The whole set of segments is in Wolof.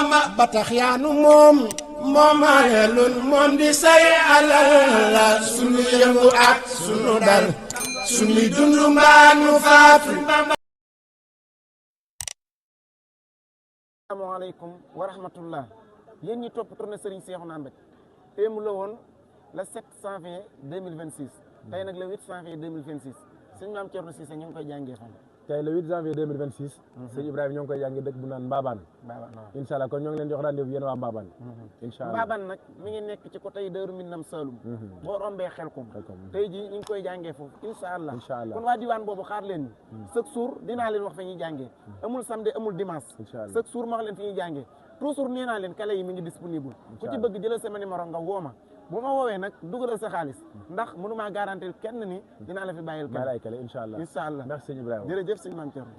Bamba ba tax yaanu moom moomaayalun moom di say alal la sunu yëngu ak sunu dal sunu dundu mbaa nu faatu. asalaamaaleykum wa rahmatullah yéen ñi topp tournée Serigne Cheikhouna Mbathie téemu la woon le 7 janvier 2026 tey nag le 8 janvier 2026 sëñ Maam Thierno Cissé ñu ngi koy jàngee fan tey le 8 janvier 2026 sëñ Ibrahima ñoo ngi koy jàngee dëkk bu naan Mbabane incha allah kon ñoo ngi leen jox rendez-vous yéen waa Mbabane incha allah Mbabane nag mi ngi nekk ci côté Daaru Minam Saloum boo rombee Xelkom tey ji ñu ngi koy jàngee foofu incha allah kon waa diwaan boobu xaar leen ñi chaque jour dinaa leen wax fi ñuy jàngee amul samedi amul dimanche chaque jour ma wax leen fi ñuy jàngee toujours nee naa leen kale yi mi ngi disponible ku ci bëgg jëlal sama numéro nga woo ma bu ma woowee nag dugalal sa xaalis ndax mënumaa garantir kenn ni dinaa la fi bàyyil kale incha allah merci sëñ Ibrahima jërëjëf sëñ Maam Thierno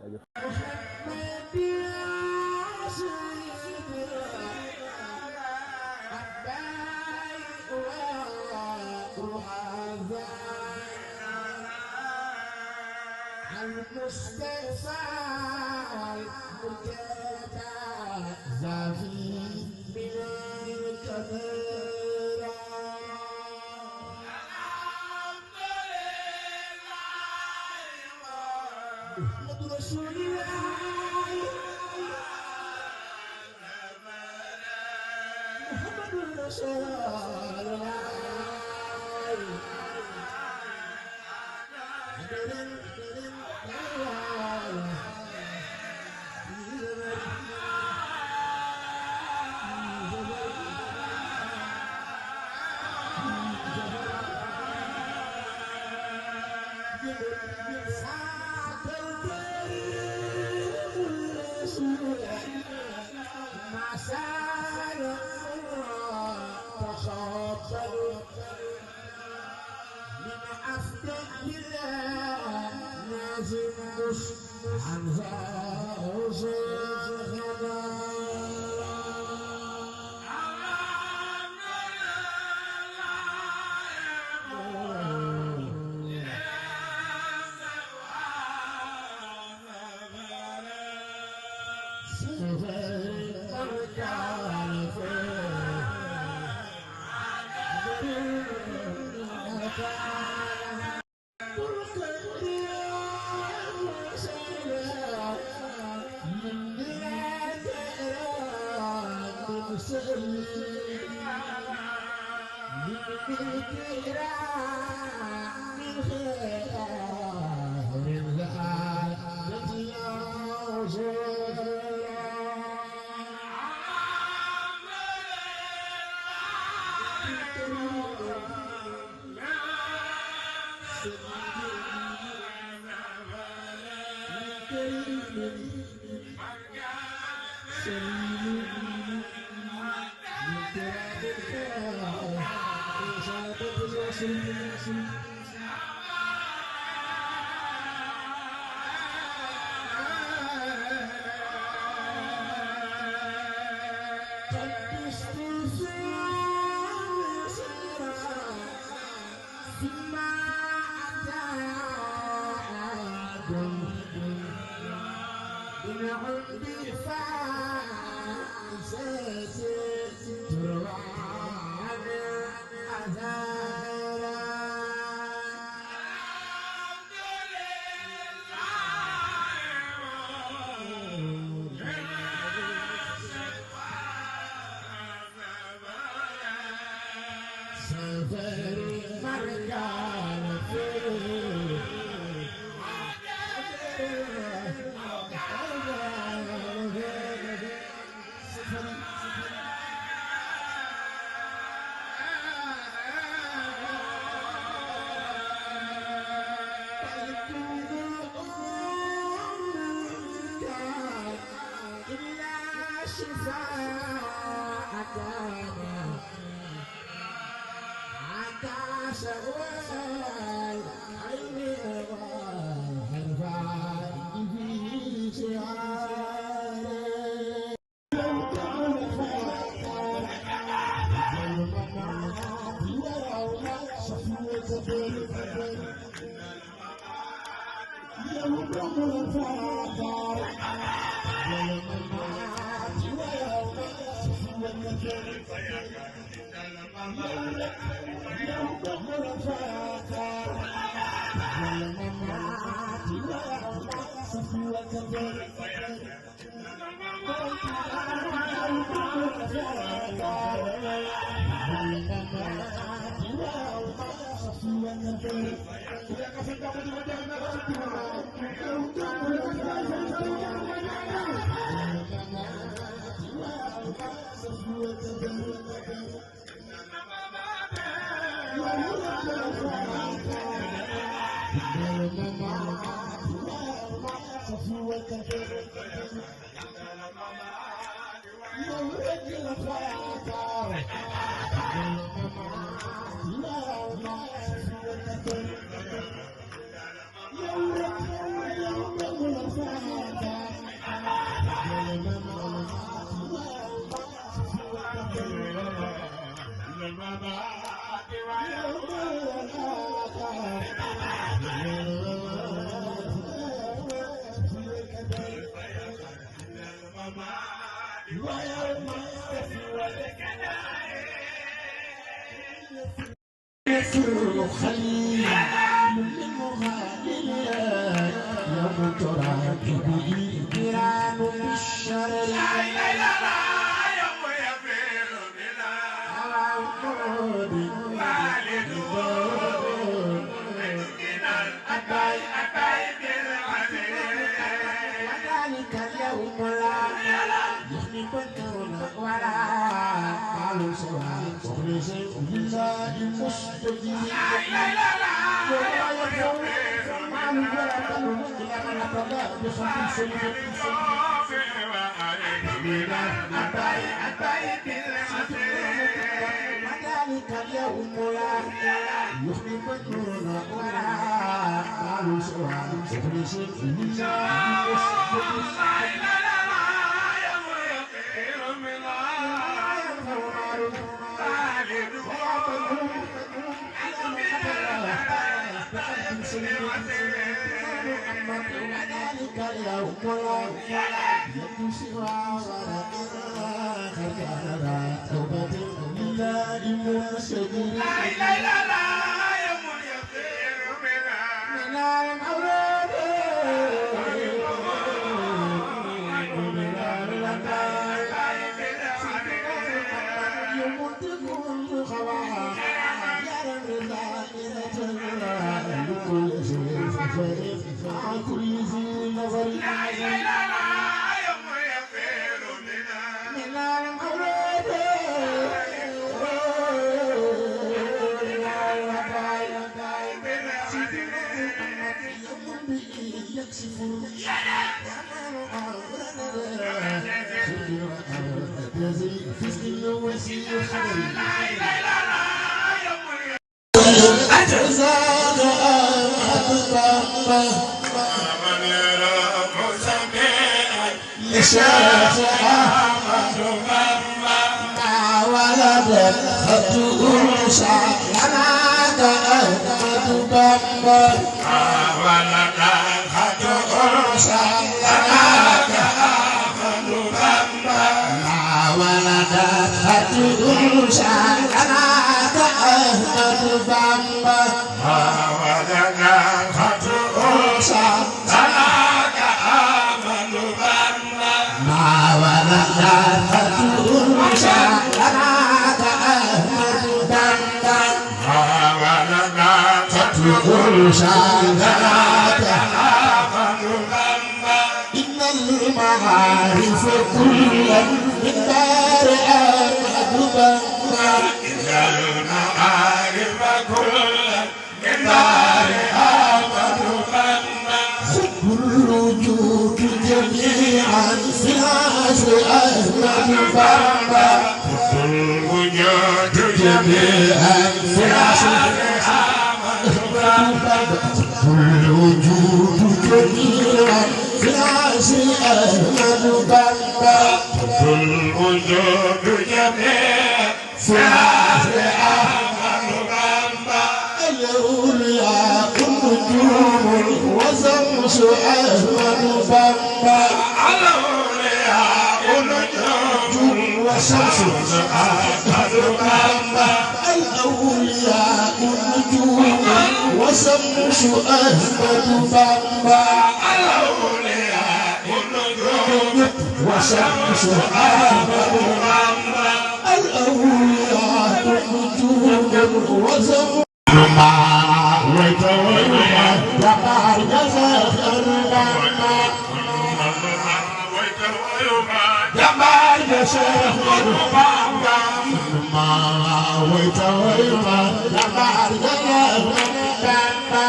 وشمس أحمد بامبا الأولياء النجوم وشمس أحمد بامبا الأولياء النجوم وشمس أحمد بامبا الأولياء النجوم وشمس ما ويتويما جبار جزاك البامبا جبار جزاك البامبا ما ويتويما جبار جزاك البامبا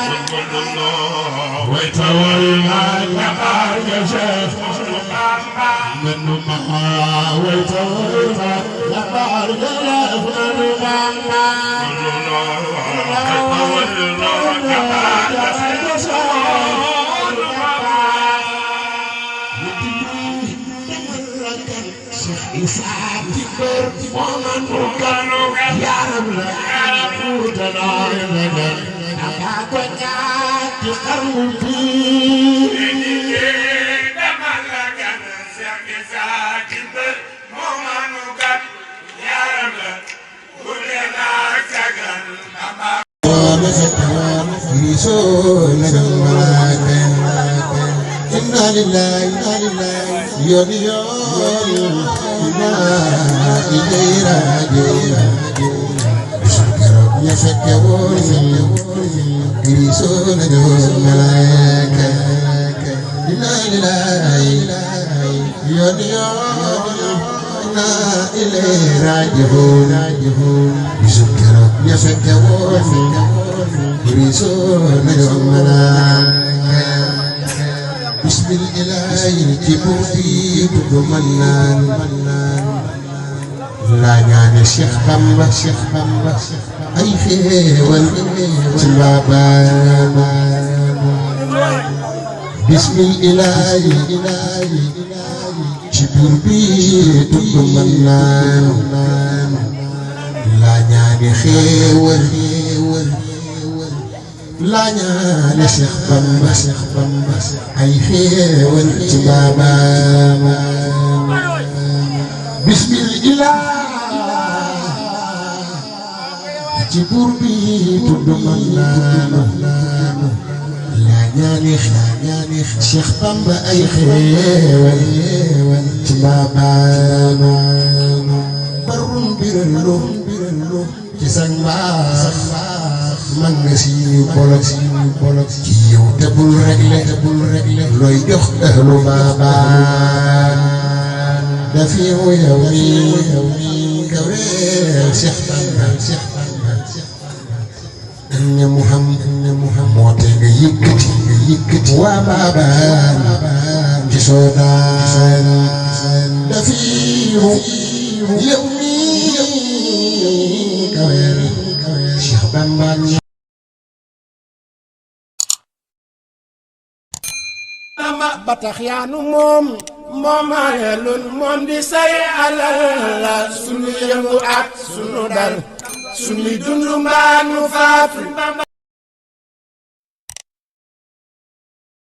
ويتويما جبار جزاك البامبا من ما ويتويما جبار جزاك البامبا إنا لله يوم إنا إليه راجعون يفكرون يريسون الملائكة إنا لله يوم إنا إليه راجعون يفكرون يريسون الملائكة بسم الإله الجبو في بدمنان لا يعني الشيخ بامبا أي خيول تبابان بسم الإله الجبو في بدمنان لا يعني خيول لا ñaane Cheikh Bamba ay xéewal ci baabam bismillah ci buur bi tudd man naanu la ñaane Cheikh Bamba ay xéewal ci baabam barun birallu ci sang baax man nga si bolok ci yow te bul réglé looy jox ahlu baabaan dafi yow mi kawe Cheikh Bamba ne Muhammad moo te nga yëkkati waa baabaan ci soodaan dafi yow mi kawe Cheikh Bamba ba tax yaanu moom moomaayalun moom di say alal la sunu yëngu ak sunu dal sunu dundu mbaa nu faatu